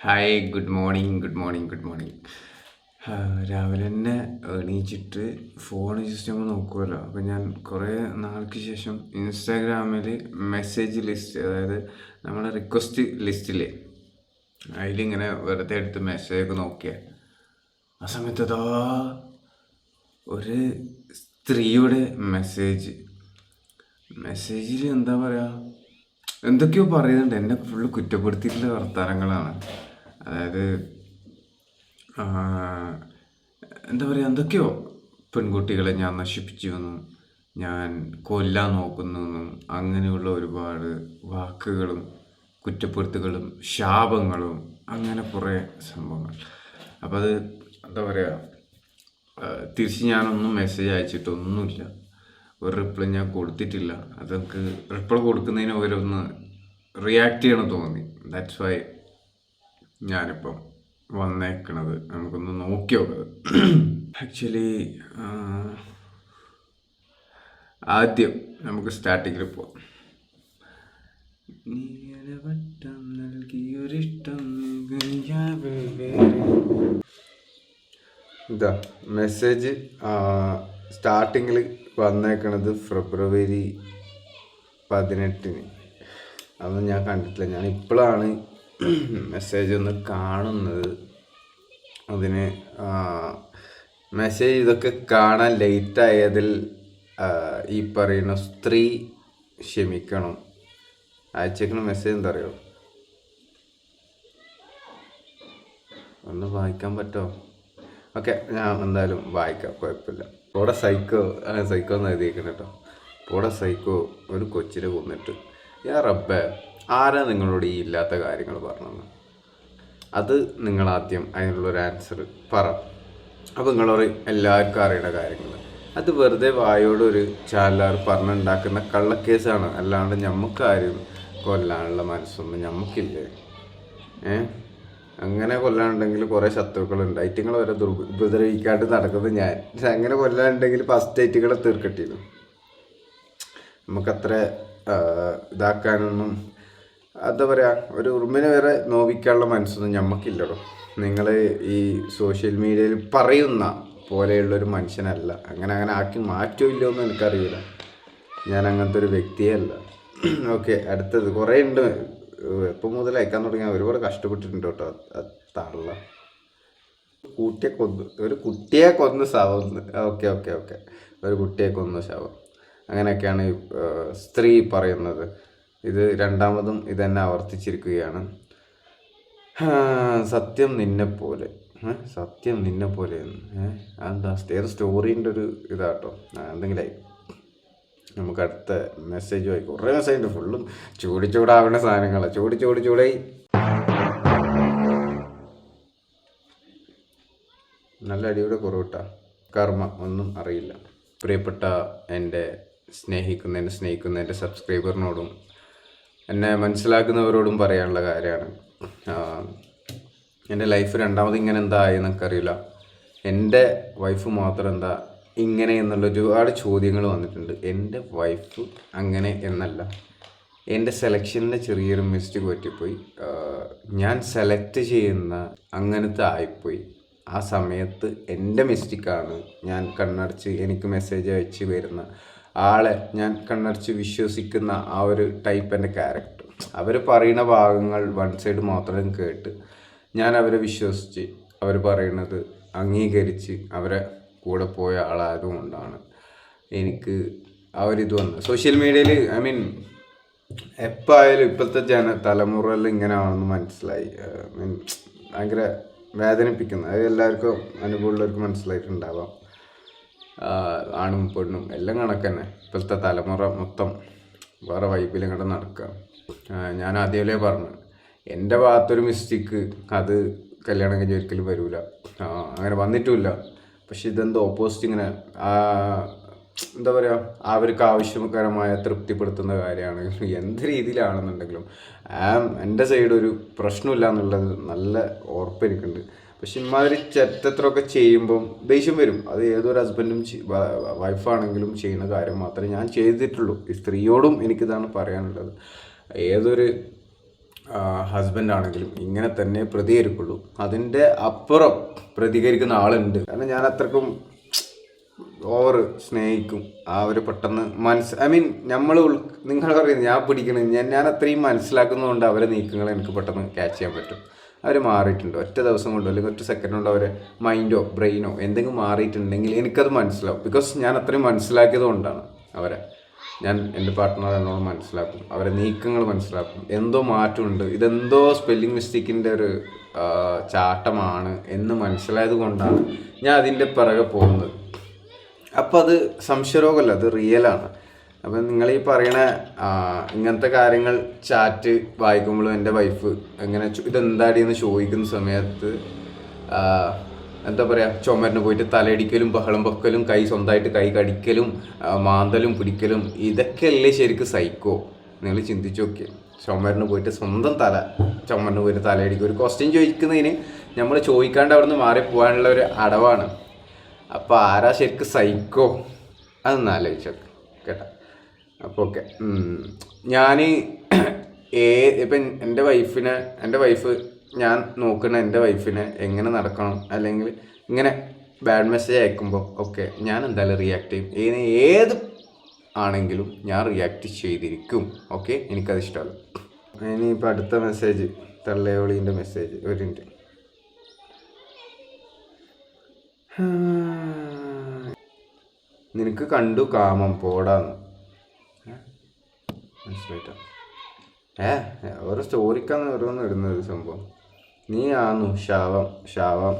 Hi, good morning, good morning, good morning. രാവിലെ തന്നെ എണീച്ചിട്ട് phone just നമ്മൾ നോക്കുമല്ലോ. അപ്പം ഞാൻ കുറേ നാൾക്ക് ശേഷം ഇൻസ്റ്റാഗ്രാമിൽ മെസ്സേജ് ലിസ്റ്റ്, അതായത് നമ്മുടെ റിക്വസ്റ്റ് ലിസ്റ്റില്ലേ, അതിലിങ്ങനെ വെറുതെ എടുത്ത് മെസ്സേജൊക്കെ നോക്കിയ ആ സമയത്ത് അതാ ഒരു സ്ത്രീയുടെ മെസ്സേജിൽ എന്താ പറയുക, എന്തൊക്കെയോ പറയുന്നുണ്ട്. എന്നെ ഫുള്ള് കുറ്റപ്പെടുത്തിയിട്ടുള്ള വർത്തമാനങ്ങളാണ്. അതായത് എന്താ പറയുക, എന്തൊക്കെയോ പെൺകുട്ടികളെ ഞാൻ നശിപ്പിച്ചുവെന്നും ഞാൻ കൊല്ലാൻ നോക്കുന്നെന്നും അങ്ങനെയുള്ള ഒരുപാട് വാക്കുകളും കുറ്റപ്പെടുത്തുകളും ശാപങ്ങളും അങ്ങനെ കുറേ സംഭവങ്ങൾ. അപ്പോൾ അത് എന്താ പറയുക, തിരിച്ച് ഞാനൊന്നും മെസ്സേജ് അയച്ചിട്ടൊന്നുമില്ല, ഒരു റിപ്ലൈ ഞാൻ കൊടുത്തിട്ടില്ല. അതൊക്കെ റിപ്ലൈ കൊടുക്കുന്നതിന് ഓരോന്ന് റിയാക്ട് ചെയ്യണം തോന്നി. ദാറ്റ്സ് വൈ ഞാനിപ്പം വന്നേക്കണത്. നമുക്കൊന്ന് നോക്കി നോക്കുന്നത്. ആക്ച്വലി ആദ്യം നമുക്ക് സ്റ്റാർട്ടിങ്ങിൽ പോവാം. നീലവട്ടം നൽകിയൊരിഷ്ടം ഇതാ മെസ്സേജ് സ്റ്റാർട്ടിങ്ങിൽ വന്നേക്കണത് ഫെബ്രുവരി 18. അതൊന്നും ഞാൻ കണ്ടിട്ടില്ല. ഞാൻ ഇപ്പോഴാണ് മെസ്സേജ് ഒന്ന് കാണുന്നത്. അതിന് മെസ്സേജ് ഇതൊക്കെ കാണാൻ ലേറ്റായതിൽ ഈ പറയുന്ന സ്ത്രീ ക്ഷമിക്കണം. അയച്ചേക്കുന്ന മെസ്സേജ് എന്താ അറിയോ, ഒന്ന് വായിക്കാൻ പറ്റുമോ? ഓക്കെ, ഞാൻ എന്തായാലും വായിക്കാം, കുഴപ്പമില്ല. പോടെ സൈക്കോ എന്ന് എഴുതിയേക്കണം കേട്ടോ. പോടെ സൈക്കോ ഒരു കൊച്ചിനെ കൊന്നിട്ട്. റബ്ബേ, ആരാ നിങ്ങളോട് ഈ ഇല്ലാത്ത കാര്യങ്ങൾ പറഞ്ഞത്? അത് നിങ്ങളാദ്യം അതിനുള്ളൊരു ആൻസർ പറ. അപ്പോൾ നിങ്ങളോട് എല്ലാവർക്കും അറിയുന്ന കാര്യങ്ങൾ. അത് വെറുതെ വായോടൊരു ചാലാർ പറഞ്ഞുണ്ടാക്കുന്ന കള്ളക്കേസാണ്. അല്ലാണ്ട് ഞമ്മക്കാരും കൊല്ലാനുള്ള മനസ്സൊന്നും ഞമ്മക്കില്ലേ. അങ്ങനെ കൊല്ലാനുണ്ടെങ്കിൽ കുറേ ശത്രുക്കളുണ്ട്. ഐറ്റങ്ങൾ വരെ ഉപദ്രവിക്കാണ്ട് നടക്കുന്നത് ഞാൻ. അങ്ങനെ കൊല്ലാനുണ്ടെങ്കിൽ ഫസ്റ്റ് ഐറ്റുകളെ തീർക്കട്ടിരുന്നു. നമുക്കത്ര ഇതാക്കാനൊന്നും, എന്താ പറയുക, ഒരു ഉറുമ്പിനെ വരെ നോവിക്കാനുള്ള മനസ്സൊന്നും ഞമ്മക്കില്ലല്ലോ. നിങ്ങൾ ഈ സോഷ്യൽ മീഡിയയിൽ പറയുന്ന പോലെയുള്ളൊരു മനുഷ്യനല്ല. അങ്ങനെ ആക്കി മാറ്റുമില്ലോ എന്ന് എനിക്കറിയില്ല. ഞാൻ അങ്ങനത്തെ ഒരു വ്യക്തിയേ അല്ല. ഓക്കെ, അടുത്തത് കുറേ ഉണ്ട്. എപ്പോൾ മുതൽ അയക്കാൻ തുടങ്ങിയാൽ ഒരുപാട് കഷ്ടപ്പെട്ടിട്ടുണ്ട് കേട്ടോ. തള്ള ഒരു കുട്ടിയെ കൊന്ന് ശവം. ഓക്കെ, ഒരു കുട്ടിയെ കൊന്ന ശവം. അങ്ങനെയൊക്കെയാണ് സ്ത്രീ പറയുന്നത്. ഇത് രണ്ടാമതും ഇതെന്നെ ആവർത്തിച്ചിരിക്കുകയാണ്. സത്യം നിന്നെപ്പോലെ അതെന്താ ഏത് സ്റ്റോറീൻ്റെ ഒരു ഇതാട്ടോ, എന്തെങ്കിലായി. നമുക്ക് അടുത്ത മെസ്സേജ് വായി. കുറേ മെസ്സേജ് ഉണ്ട്, ഫുള്ളും ചൂടാവേണ്ട സാധനങ്ങളാണ്. ചൂടായി നല്ല അടിയുടെ കുറവിട്ടാ. കർമ്മ ഒന്നും അറിയില്ല. പ്രിയപ്പെട്ട എൻ്റെ സ്നേഹിക്കുന്ന എൻ്റെ സബ്സ്ക്രൈബറിനോടും എന്നെ മനസ്സിലാക്കുന്നവരോടും പറയാനുള്ള കാര്യമാണ്, എൻ്റെ ലൈഫ് രണ്ടാമത് ഇങ്ങനെ എന്താ ആയെന്നൊക്കെ അറിയില്ല. എൻ്റെ വൈഫ് മാത്രം എന്താ ഇങ്ങനെ എന്നുള്ള ഒരുപാട് ചോദ്യങ്ങൾ വന്നിട്ടുണ്ട്. എൻ്റെ വൈഫ് അങ്ങനെ എന്നല്ല, എൻ്റെ സെലക്ഷനിലെ ചെറിയൊരു മിസ്റ്റേക്ക് പറ്റിപ്പോയി. ഞാൻ സെലക്ട് ചെയ്യുന്ന അങ്ങനത്തെ ആയിപ്പോയി. ആ സമയത്ത് എൻ്റെ മിസ്റ്റേക്കാണ്. ഞാൻ കണ്ണടച്ച് എനിക്ക് മെസ്സേജ് അയച്ച് വരുന്ന ആളെ ഞാൻ കണ്ണടച്ച് വിശ്വസിക്കുന്ന ആ ഒരു ടൈപ്പ് എൻ്റെ ക്യാരക്ടർ. അവർ പറയുന്ന ഭാഗങ്ങൾ വൺ സൈഡ് മാത്രം കേട്ട് ഞാൻ അവരെ വിശ്വസിച്ച് അവർ പറയുന്നത് അംഗീകരിച്ച് അവരെ കൂടെ പോയ ആളായതുകൊണ്ടാണ് എനിക്ക് ആ ഒരു ഇത് വന്നത്. സോഷ്യൽ മീഡിയയിൽ എപ്പോൾ ആയാലും ഇപ്പോഴത്തെ തലമുറയിൽ ഇങ്ങനെ ആണെന്ന് മനസ്സിലായി. ഭയങ്കര വേദനിപ്പിക്കുന്നത്. അത് എല്ലാവർക്കും അനുഭവമുള്ളവർക്ക് മനസ്സിലായിട്ടുണ്ടാവാം. ആണും പെണ്ണും എല്ലാം കണക്കന്നെ. ഇപ്പോഴത്തെ തലമുറ മൊത്തം വേറെ വൈബിൽ ഇങ്ങോട്ട് നടക്കുക. ഞാൻ ആദ്യമേ പറഞ്ഞു, എൻ്റെ ഭാഗത്തൊരു മിസ്റ്റേക്ക് അത് കല്യാണം കഴിഞ്ഞ് ഒരിക്കലും വരില്ല, അങ്ങനെ വന്നിട്ടുമില്ല. പക്ഷെ ഇതെന്തോ ഓപ്പോസിറ്റ് ഇങ്ങനെ എന്താ പറയുക, അവർക്ക് ആവശ്യകരമായ തൃപ്തിപ്പെടുത്തുന്ന കാര്യമാണ്. എന്ത് രീതിയിലാണെന്നുണ്ടെങ്കിലും എൻ്റെ സൈഡ് ഒരു പ്രശ്നമില്ല എന്നുള്ളത് നല്ല ഉറപ്പെനിക്കുണ്ട്. പക്ഷെ ഇമാതിരി ചെറ്റത്രമൊക്കെ ചെയ്യുമ്പം ദേഷ്യം വരും. അത് ഏതൊരു ഹസ്ബൻഡും വൈഫാണെങ്കിലും ചെയ്യുന്ന കാര്യം മാത്രമേ ഞാൻ ചെയ്തിട്ടുള്ളൂ. ഈ സ്ത്രീയോടും എനിക്കിതാണ് പറയാനുള്ളത്. ഏതൊരു ഹസ്ബൻഡ് ആണെങ്കിലും ഇങ്ങനെ തന്നെ പ്രതികരിക്കുള്ളൂ. അതിൻ്റെ അപ്പുറം പ്രതികരിക്കുന്ന ആളുണ്ട്. കാരണം ഞാൻ അത്രക്കും ഓവർ സ്നേഹിക്കും. അവർ പെട്ടെന്ന് നിങ്ങൾ പറയുന്നത് ഞാൻ പിടിക്കണത് ഞാൻ അത്രയും മനസ്സിലാക്കുന്നതുകൊണ്ട് അവരെ നീക്കങ്ങൾ എനിക്ക് പെട്ടെന്ന് ക്യാച്ച് ചെയ്യാൻ പറ്റും. അവർ മാറിയിട്ടുണ്ട് ഒറ്റ ദിവസം കൊണ്ടോ അല്ലെങ്കിൽ ഒറ്റ സെക്കൻഡ് കൊണ്ടോ അവരെ മൈൻഡോ ബ്രെയിനോ എന്തെങ്കിലും മാറിയിട്ടുണ്ടെങ്കിൽ എനിക്കത് മനസ്സിലാവും. ബിക്കോസ് ഞാൻ അത്രയും മനസ്സിലാക്കിയത് കൊണ്ടാണ് അവരെ. ഞാൻ എൻ്റെ പാർട്ട്ണർ എന്നോട് മനസ്സിലാക്കും, അവരെ നീക്കങ്ങൾ മനസ്സിലാക്കും, എന്തോ മാറ്റമുണ്ട്, ഇതെന്തോ സ്പെല്ലിംഗ് മിസ്റ്റേക്കിൻ്റെ ഒരു ചാട്ടമാണ് എന്ന് മനസ്സിലായത് കൊണ്ടാണ് ഞാൻ അതിൻ്റെ പിറകെ പോകുന്നത്. അപ്പോൾ അത് സംശയരോഗമല്ല, അത് റിയലാണ്. അപ്പം നിങ്ങൾ ഈ പറയണ ഇങ്ങനത്തെ കാര്യങ്ങൾ ചാറ്റ് വായിക്കുമ്പോഴും എൻ്റെ വൈഫ് എങ്ങനെ ഇതെന്താടിയെന്ന് ചോദിക്കുന്ന സമയത്ത് എന്താ പറയുക, ചുമരിന് പോയിട്ട് തലയടിക്കലും ബഹളം വെക്കലും സ്വന്തമായിട്ട് കൈ കടിക്കലും മാന്തലും പിടിക്കലും ഇതൊക്കെയല്ലേ ശരിക്കും സൈക്കോ? നിങ്ങൾ ചിന്തിച്ച് നോക്കിയേ. ചുമരിന് പോയിട്ട് സ്വന്തം ചുമരിന് പോയിട്ട് തലയടിക്കും. ഒരു ക്വസ്റ്റ്യൻ ചോദിക്കുന്നതിന് നമ്മൾ ചോദിക്കാണ്ട് അവിടെ നിന്ന് മാറിപ്പോകാനുള്ള ഒരു അടവാണ്. അപ്പോൾ ആരാ ശരിക്കും സൈക്കോ? അതൊന്ന് ആലോചിച്ചോക്കെ കേട്ടോ. അപ്പോൾ ഓക്കെ, ഞാൻ ഇപ്പം എൻ്റെ വൈഫ് ഞാൻ നോക്കുന്ന എൻ്റെ വൈഫിനെ എങ്ങനെ നടക്കണം, അല്ലെങ്കിൽ ഇങ്ങനെ ബാഡ് മെസ്സേജ് അയക്കുമ്പോൾ ഒക്കെ ഞാൻ എന്തായാലും റിയാക്ട് ചെയ്യും. ഏത് ആണെങ്കിലും ഞാൻ റിയാക്ട് ചെയ്തിരിക്കും. ഓക്കെ, എനിക്കത് ഇഷ്ടമല്ല. ഇനിയിപ്പോൾ അടുത്ത മെസ്സേജ് തള്ളയോളീൻ്റെ മെസ്സേജ്. ഒരു മിനിറ്റ്. നിനക്ക് കണ്ടു കാമം പോടാന്ന് മനസ്സിലായിട്ടോ? ഓരോ സ്റ്റോറിക്കാണ് ഓരോന്ന് ഇടുന്നത് സംഭവം. നീ ആന്നു ശാവം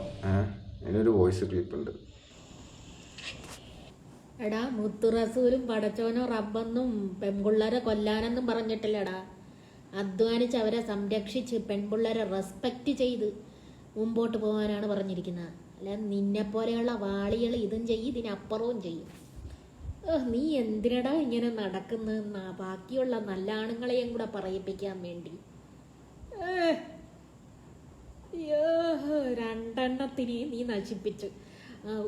അതിനൊരു വോയിസ് ക്ലിപ്പ് ഉണ്ട്. എടാ, മുത്തുറസൂലും പടച്ചോനോ റബ്ബെന്നും പെൺപിള്ളേരെ കൊല്ലാനെന്നും പറഞ്ഞിട്ടില്ലടാ. അധ്വാനിച്ച് അവരെ സംരക്ഷിച്ച് പെൺപിള്ളേരെ റെസ്പെക്റ്റ് ചെയ്ത് മുമ്പോട്ട് പോകാനാണ് പറഞ്ഞിരിക്കുന്നത്. അല്ല നിന്നെപ്പോലെയുള്ള വാളികൾ ഇതും ചെയ്യും, ഇതിനപ്പുറവും ചെയ്യും. നീ എന്തിനടാ ഇങ്ങനെ നടക്കുന്നതെന്നാ ബാക്കിയുള്ള നല്ല ആണുങ്ങളെയും കൂടെ പറയിപ്പിക്കാൻ വേണ്ടി. രണ്ടെണ്ണത്തിന് നീ നശിപ്പിച്ചു.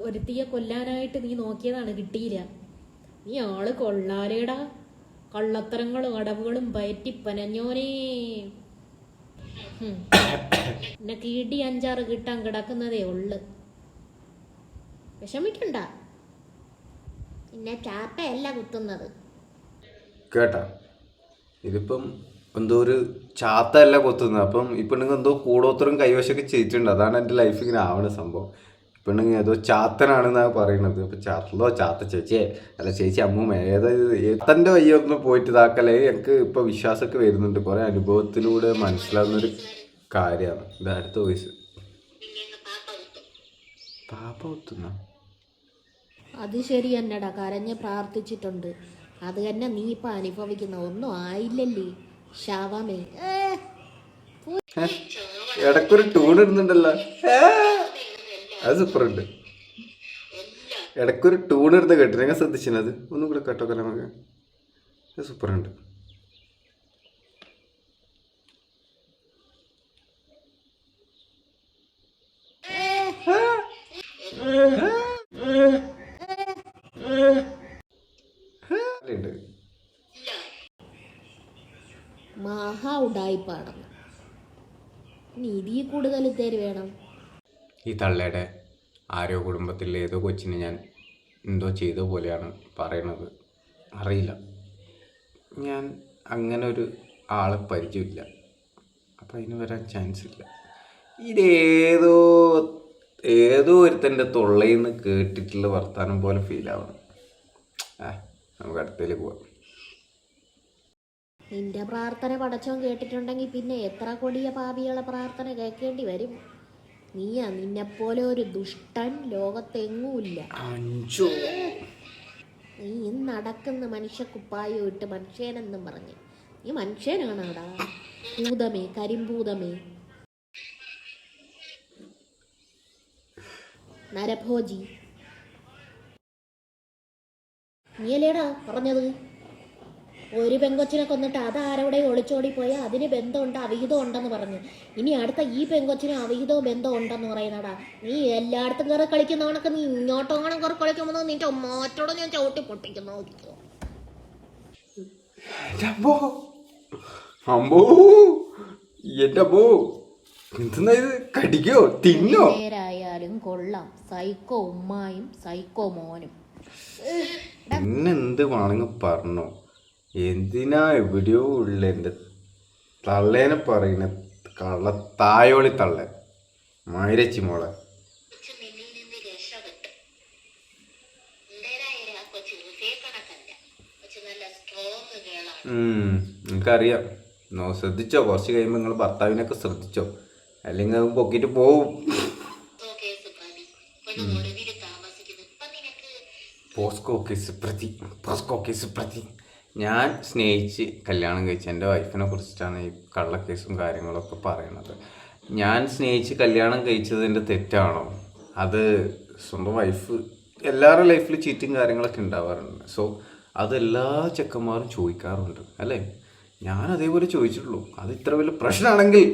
ഒരുത്തിയെ കൊല്ലാനായിട്ട് നീ നോക്കിയതാണ്, കിട്ടിയില്ല. നീ ആള് കൊള്ളാലേടാ. കള്ളത്തരങ്ങളും അടവുകളും പയറ്റി പനഞ്ഞോനേ. എന്നെ കീടി 5-6 കിട്ടാൻ കിടക്കുന്നതേ ഉള്ളു. വിഷമിക്കണ്ട, പിന്നെ ചാപ്പയല്ല കുത്തുന്നത് കേട്ടാ. ഇതിപ്പം എന്തോ ഒരു ചാത്തല്ല കൊത്തുന്നത്. അപ്പം ഇപ്പം നിങ്ങൾ എന്തോ കൂടോത്തരം കൈവശമൊക്കെ ചെയ്തിട്ടുണ്ട്. അതാണ് എൻ്റെ ലൈഫ് ഇങ്ങനെ ആവണ സംഭവം. ഇപ്പം നിങ്ങൾ ഏതോ ചാത്തനാണെന്നാണ് പറയുന്നത്. അപ്പം ചാത്ത ചേച്ചിയെ അല്ല ചേച്ചി അമ്മൂമ്മ ഏതൻ്റെ വയ്യൊന്ന് പോയിട്ട് ഇതാക്കല്ലേ. എനിക്ക് ഇപ്പോൾ വിശ്വാസമൊക്കെ വരുന്നുണ്ട്. കുറേ അനുഭവത്തിലൂടെ മനസ്സിലാകുന്നൊരു കാര്യമാണ്. ഇത് അടുത്ത വയസ്സ് പാപ്പ കുത്തുന്ന അത് ശരി തന്നെടാ. കരഞ്ഞ് പ്രാർത്ഥിച്ചിട്ടുണ്ട്. അത് തന്നെ നീ ഇപ്പൊ അനുഭവിക്കുന്ന ഒന്നും ആയില്ലല്ലേ ശാവമേ. ഇടക്കൊരു ട്യൂൺ ഇടുന്നുണ്ടല്ലോ, അത് സൂപ്പറുണ്ട്. ഇടക്കൊരു ട്യൂൺ ഇടുന്ന കേട്ടു, നിങ്ങൾ ശ്രദ്ധിച്ചത്? ഒന്നും കൂടെ കേട്ടോക്കെ നമുക്ക്. അത് സൂപ്പറുണ്ട്. മഹാ ഉഡായിപ്പാണെന്ന്. ഇനി ഇതിൽ കൂടുതൽ തേര് വേണം. ഈ തള്ളയുടെ ആരോ കുടുംബത്തിലെ ഏതോ കൊച്ചിനെ ഞാൻ എന്തോ ചെയ്ത പോലെയാണ് പറയണത്. അറിയില്ല, ഞാൻ അങ്ങനെ ഒരു ആളെ പരിചയമില്ല. അപ്പം അതിന് വരാൻ ചാൻസ് ഇല്ല. ഇതേതോ ഒരുത്തൻ്റെ തൊള്ളയിൽ നിന്ന് കേട്ടിട്ടുള്ള വർത്താനം പോലെ ഫീൽ ആവണം. നമുക്ക് അടുത്തേക്ക് പോവാം. നിന്റെ പ്രാർത്ഥന പടച്ചോൻ കേട്ടിട്ടുണ്ടെങ്കിൽ പിന്നെ എത്ര കൊടിയ പാപികളെ പ്രാർത്ഥന കേൾക്കേണ്ടി വരും. നിന്നെപ്പോലെ ഒരു ദുഷ്ടൻ ലോകത്തെങ്ങുമില്ല. നീ നടക്കുന്ന മനുഷ്യക്കുപ്പായോ ഇട്ട് മനുഷ്യനെന്നും പറഞ്ഞ് നീ മനുഷ്യനാണാടാ. ഭൂതമേ, കരിമ്പൂതമേ, നരഭോജി. നീയല്ലേടാ പറഞ്ഞത് ഒരു പെങ്കൊച്ചിനെ കൊന്നിട്ട് അതാരോടെ ഒളിച്ചോടി പോയാൽ അതിന് ബന്ധമുണ്ട്, അവിഹിതം ഉണ്ടെന്ന് പറഞ്ഞു. ഇനി അടുത്ത ഈ പെങ്കൊച്ചിന് അവിഹിതവും ബന്ധം ഉണ്ടെന്ന് പറയുന്നടാ. നീ എല്ലായിടത്തും കയറി കളിക്കുന്നവണൊക്കെ നീ ഇങ്ങോട്ടോണം കയറി കളിക്കുമ്പോൾ നിന്റെ മാറ്റോടെ ഞാൻ ചവിട്ടി പൊട്ടിക്കുന്നു. എൻ്റെ അപ്പോ എന്തെന്നാ ഇത്, കടിക്കോ തിന്നോ? പേരായാലും കൊള്ളാം, സൈക്കോ ഉമ്മായും സൈക്കോ മോനും. എന്നെന്ത് വേണമെങ്കിൽ പറഞ്ഞോ, എന്തിനാ എവിടെയോ ഉള്ള എൻ്റെ തള്ളേനെ പറയുന്ന കള്ള തായോളി തള്ള മൈരച്ചി മോളെ. നിങ്ങൾക്കറിയാം, ശ്രദ്ധിച്ചോ, കുറച്ച് കഴിയുമ്പോൾ നിങ്ങൾ ഭർത്താവിനൊക്കെ ശ്രദ്ധിച്ചോ, അല്ലെങ്കിൽ അത് പൊക്കിയിട്ട് പോവും. പോസ്കോ കേസ് പ്രതി ഞാൻ സ്നേഹിച്ച് കല്യാണം കഴിച്ച എൻ്റെ വൈഫിനെ കുറിച്ചിട്ടാണ് ഈ കള്ളക്കേസും കാര്യങ്ങളൊക്കെ പറയണത്. ഞാൻ സ്നേഹിച്ച് കല്യാണം കഴിച്ചതിൻ്റെ തെറ്റാണോ? അത് സ്വന്തം വൈഫ്, എല്ലാവരുടെ ലൈഫിൽ ചീറ്റിങ് കാര്യങ്ങളൊക്കെ ഉണ്ടാവാറുണ്ട്. സോ അത് എല്ലാ ചെക്കന്മാരും ചോദിക്കാറുണ്ട് അല്ലേ? ഞാൻ അതേപോലെ ചോദിച്ചിട്ടുള്ളൂ. അത് ഇത്ര വലിയ പ്രശ്നമാണെങ്കിൽ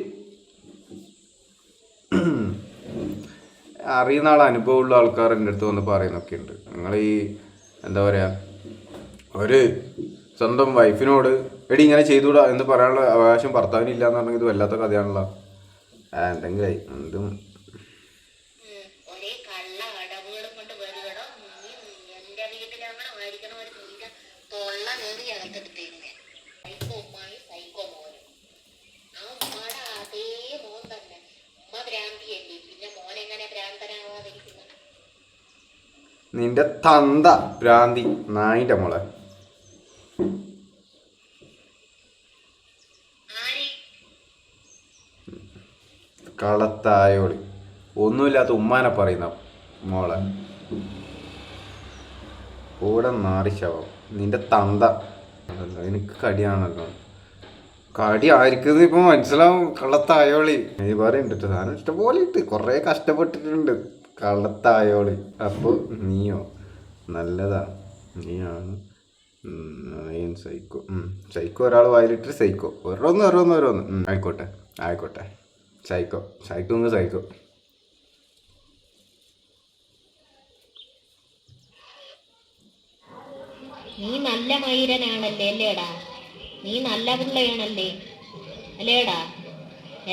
അറിയുന്ന അനുഭവമുള്ള ആൾക്കാർ എൻ്റെ അടുത്ത് വന്ന് പറയുന്നൊക്കെ ഉണ്ട്. നിങ്ങൾ ഈ എന്താ പറയുക, ഒരു സ്വന്തം വൈഫിനോട് എടി ഇങ്ങനെ ചെയ്തുകൂടാ എന്ന് പറയാനുള്ള അവകാശം ഭർത്താവിന് ഇല്ല എന്ന് പറഞ്ഞാൽ ഇത് വല്ലാത്ത കഥയാണല്ലോ. എന്തെങ്കിലും എന്തും നിന്റെ തന്ത ഭ്രാന്തി നായിൻ്റെ മോളെ. കളത്തായോളി ഒന്നുമില്ലാത്ത ഉമ്മാനെ പറയുന്ന മോളെ. കൂടെ നാറി ശവം നിന്റെ തന്ത. എനിക്ക് കടിയാണല്ലോ, കടി ആയിരിക്കുന്നത് ഇപ്പൊ മനസ്സിലാവും. കള്ളത്തായോളി നീ പറയുന്നുണ്ട്, സാധനം ഇഷ്ടംപോലെ ഇട്ട് കുറേ കഷ്ടപ്പെട്ടിട്ടുണ്ട്. കള്ളത്തായോളി. അപ്പോൾ നീയോ നല്ലതാ, നീയാണ് സൈക്കോ. സൈക്കോ ഒരാൾ വായിലിട്ട് സൈക്കോ, ഓരോന്ന് ആയിക്കോട്ടെ സൈക്കോ സൈക്കോ. നീ നല്ല മൈരനാണല്ലേ അല്ലേടാ? നീ നല്ല പിള്ളയാണല്ലേ അല്ലേടാ?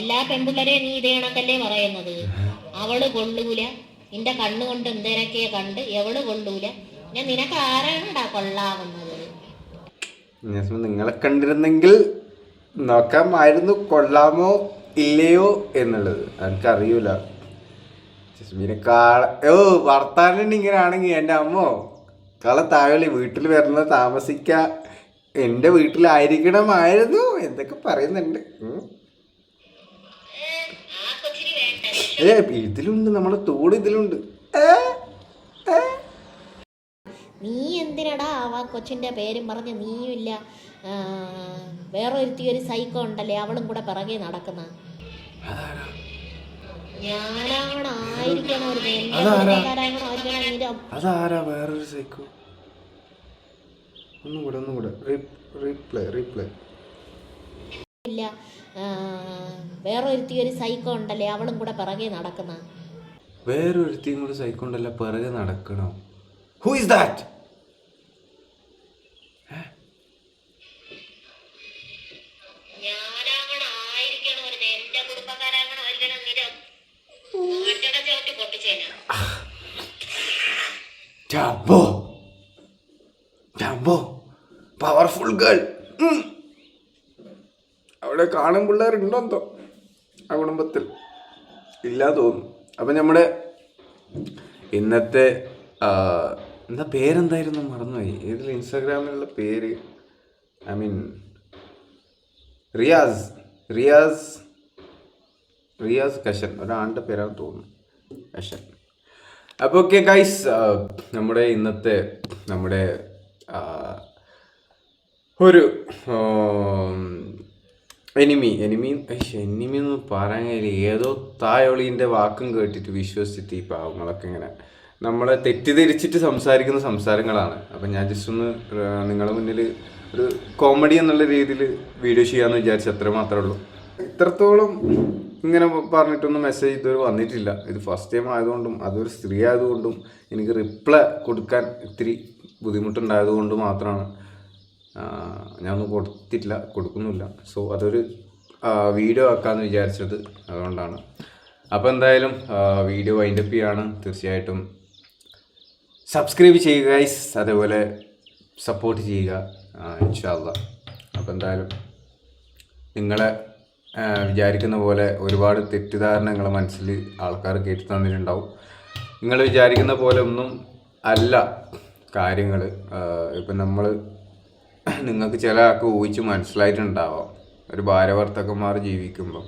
എല്ലാ പെൺപിള്ളേരെയും നീ ഇതേ കണക്കല്ലേ പറയുന്നത്? അവള് കൊള്ളൂല, നിന്റെ കണ്ണുകൊണ്ട് എന്തേനൊക്കെയാ കണ്ട്, എവള് കൊള്ളൂല. ഞാൻ നിനക്ക് ആരാണടാ കൊള്ളാവുന്നത്? നിങ്ങളെ കണ്ടിരുന്നെങ്കിൽ നോക്കാമായിരുന്നു കൊള്ളാമോ ഇല്ലയോ എന്നുള്ളത്. എനിക്കറിയൂല. ജസ്മീനെ വർത്താനം ഇങ്ങനെ ആണെങ്കിൽ എൻ്റെ അമ്മോ താഴെ വീട്ടിൽ വരുന്നത് താമസിക്ക, എൻ്റെ വീട്ടിലായിരിക്കണമായിരുന്നു എന്തൊക്കെ പറയുന്നുണ്ട്. ഇതിലുണ്ട്, നമ്മളെ തോട് ഇതിലുണ്ട്. നീ എന്തിനടാ ആ കൊച്ചിൻ്റെ പേരും പറഞ്ഞ് നീയുമില്ല വേറെ ഒരു സൈക്കോ ഉണ്ടല്ലേ അവളും കൂടെ പിറകെ നടക്കുന്ന? ഞാനായിരിക്കണം അതാരാ വേറൊരു സൈക്കോ? ഒന്നുകൂടെ റീപ്ലേ. ഇല്ല, വേറെ ഒരു സൈക്കോ ഉണ്ടല്ലേ അവളും കൂടെ പിറകെ നടക്കുന്ന? വേറൊരുത്തിയും കൂടെ സൈക്കോ ഉണ്ടല്ലോ പിറകെ നടക്കണോ? Who is that? Powerful girl. അവിടെ കാണും പിള്ളേരുണ്ടോ എന്തോ ആ കുടുംബത്തിൽ ഇല്ലാ തോന്നുന്നു. അപ്പം നമ്മുടെ ഇന്നത്തെ എന്താ പേരെന്തായിരുന്നു മറന്നുപോയി. ഇതിൽ ഇൻസ്റ്റാഗ്രാമിലുള്ള പേര് റിയാസ് കഷൻ, ഒരാളുടെ പേരാണ് തോന്നുന്നു, കഷൻ. അപ്പോൾ ഓക്കെ ഗൈസ്, നമ്മുടെ ഇന്നത്തെ ഒരു എനിമി എന്ന് പറയാൻ കഴിയില്ല. ഏതോ തായൊളീൻ്റെ വാക്കും കേട്ടിട്ട് വിശ്വസിച്ചിട്ട് ഈ പാവങ്ങളൊക്കെ ഇങ്ങനെ നമ്മളെ തെറ്റിദ്ധരിച്ചിട്ട് സംസാരിക്കുന്ന സംസാരങ്ങളാണ്. അപ്പം ഞാൻ ജസ്റ്റ് ഒന്ന് നിങ്ങളുടെ മുന്നിൽ ഒരു കോമഡി എന്നുള്ള രീതിയിൽ വീഡിയോ ചെയ്യാമെന്ന് വിചാരിച്ചു, അത്ര മാത്രമേ ഉള്ളൂ. ഇത്രത്തോളം ഇങ്ങനെ പറഞ്ഞിട്ടൊന്നും മെസ്സേജ് ഇതുവരെ വന്നിട്ടില്ല. ഇത് ഫസ്റ്റ് ടൈം ആയതുകൊണ്ടും അതൊരു സ്ത്രീ ആയതുകൊണ്ടും എനിക്ക് റിപ്ലൈ കൊടുക്കാൻ ഇത്തിരി ബുദ്ധിമുട്ടുണ്ടായതുകൊണ്ട് മാത്രമാണ് ഞാനൊന്നും കൊടുക്കുന്നില്ല. സോ അതൊരു വീഡിയോ ആക്കാമെന്ന് വിചാരിച്ചത്, അതുകൊണ്ടാണ്. അപ്പോൾ എന്തായാലും വീഡിയോ വൈൻഡപ്പ് ചെയ്യാണ്. തീർച്ചയായിട്ടും സബ്സ്ക്രൈബ് ചെയ്യുക ഗൈസ്, അതേപോലെ സപ്പോർട്ട് ചെയ്യുക ഇൻഷാ അല്ലാ. അപ്പോൾ എന്തായാലും നിങ്ങളെ വിചാരിക്കുന്ന പോലെ ഒരുപാട് തെറ്റിദ്ധാരണ മനസ്സിൽ ആൾക്കാർ കേട്ട് തന്നിട്ടുണ്ടാവും. നിങ്ങൾ വിചാരിക്കുന്ന പോലെ ഒന്നും അല്ല കാര്യങ്ങൾ. ഇപ്പം നമ്മൾ നിങ്ങൾക്ക് ചില ആൾക്ക് ഊഹിച്ച് മനസ്സിലായിട്ടുണ്ടാവാം. ഒരു ഭാര്യഭർത്താക്കന്മാർ ജീവിക്കുമ്പോൾ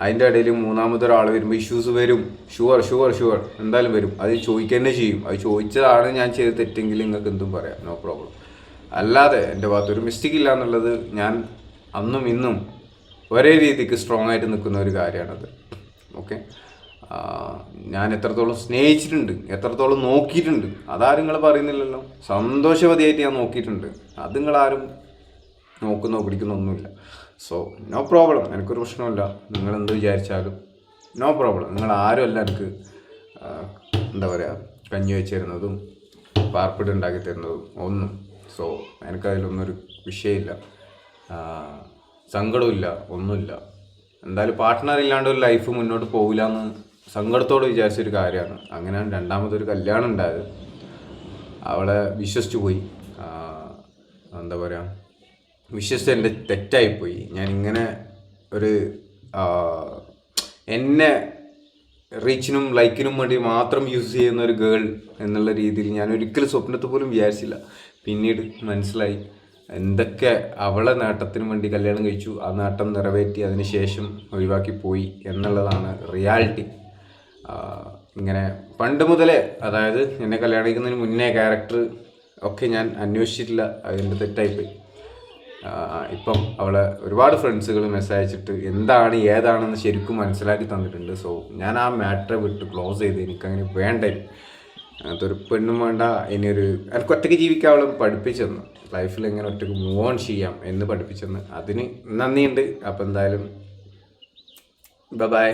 അതിൻ്റെ ഇടയിൽ മൂന്നാമതൊരാൾ വരുമ്പോൾ ഇഷ്യൂസ് വരും. ഷുവർ എന്തായാലും വരും. അത് ചോദിക്കുക തന്നെ ചെയ്യും. അത് ചോദിച്ചതാണ് ഞാൻ ചെയ്ത് തെറ്റെങ്കിൽ നിങ്ങൾക്ക് എന്തും പറയാം, നോ പ്രോബ്ലം. അല്ലാതെ എൻ്റെ ഭാഗത്തൊരു മിസ്റ്റേക്ക് ഇല്ല എന്നുള്ളത് ഞാൻ അന്നും ഇന്നും ഒരേ രീതിക്ക് സ്ട്രോങ് ആയിട്ട് നിൽക്കുന്ന ഒരു കാര്യമാണത്. ഓക്കെ, ഞാൻ എത്രത്തോളം സ്നേഹിച്ചിട്ടുണ്ട്, എത്രത്തോളം നോക്കിയിട്ടുണ്ട്, അതാരും നിങ്ങൾ പറയുന്നില്ലല്ലോ. സന്തോഷവതിയായിട്ട് ഞാൻ നോക്കിയിട്ടുണ്ട്. അത് നിങ്ങളാരും നോക്കുന്നോ പിടിക്കുന്നോ ഒന്നുമില്ല. സോ നോ പ്രോബ്ലം, എനിക്കൊരു പ്രശ്നമില്ല. നിങ്ങളെന്ത് വിചാരിച്ചാലും നോ പ്രോബ്ലം. നിങ്ങൾ ആരും അല്ല എനിക്ക് എന്താ പറയുക കഞ്ഞി വെച്ച് തരുന്നതും പാർപ്പിട് ഉണ്ടാക്കി തരുന്നതും ഒന്നും. സോ എനിക്കതിലൊന്നൊരു വിഷയമില്ല, സങ്കടമില്ല, ഒന്നുമില്ല. എന്തായാലും പാർട്ട്ണർ ഇല്ലാണ്ട് ഒരു ലൈഫ് മുന്നോട്ട് പോകില്ല എന്ന് സങ്കടത്തോട് വിചാരിച്ചൊരു കാര്യമാണ്. അങ്ങനെയാണ് രണ്ടാമതൊരു കല്യാണം ഉണ്ടായത്. അവളെ വിശ്വസിച്ച് പോയി. എന്താ പറയുക, വിശ്വസിച്ച് എൻ്റെ തെറ്റായിപ്പോയി. ഞാനിങ്ങനെ ഒരു എന്നെ റീച്ചിനും ലൈക്കിനും വേണ്ടി മാത്രം യൂസ് ചെയ്യുന്ന ഒരു ഗേൾ എന്നുള്ള രീതിയിൽ ഞാൻ ഒരിക്കലും സ്വപ്നത്തിൽ പോലും വിചാരിച്ചില്ല. പിന്നീട് മനസ്സിലായി എന്തൊക്കെ അവളെ നേട്ടത്തിന് വേണ്ടി കല്യാണം കഴിച്ചു, ആ നേട്ടം നിറവേറ്റി അതിന് ശേഷം ഒഴിവാക്കി പോയി എന്നുള്ളതാണ് റിയാലിറ്റി. ഇങ്ങനെ പണ്ട് മുതലേ, അതായത് എന്നെ കല്യാണം കഴിക്കുന്നതിന് മുന്നേ ക്യാരക്ടർ ഒക്കെ ഞാൻ അന്വേഷിച്ചിട്ടില്ല, അതിൻ്റെ തെറ്റായിപ്പോയി. ഇപ്പം അവളെ ഒരുപാട് ഫ്രണ്ട്സുകൾ മെസ്സേജ് അയച്ചിട്ട് എന്താണ് ഏതാണെന്ന് ശരിക്കും മനസ്സിലാക്കി തന്നിട്ടുണ്ട്. സോ ഞാൻ ആ മാറ്ററെ വിട്ട് ക്ലോസ് ചെയ്ത്, എനിക്കങ്ങനെ വേണ്ട, അങ്ങനത്തെ ഒരു പെണ്ണും വേണ്ട. ഇനിയൊരു എനിക്ക് ഒറ്റയ്ക്ക് ജീവിക്കാനുള്ള പഠിപ്പിച്ചെന്ന്, ലൈഫിൽ എങ്ങനെ ഒറ്റയ്ക്ക് മൂവ് ഓൺ ചെയ്യാം എന്ന് പഠിപ്പിച്ചെന്ന്, അതിന് നന്ദിയുണ്ട്. അപ്പോൾ എന്തായാലും ബൈ.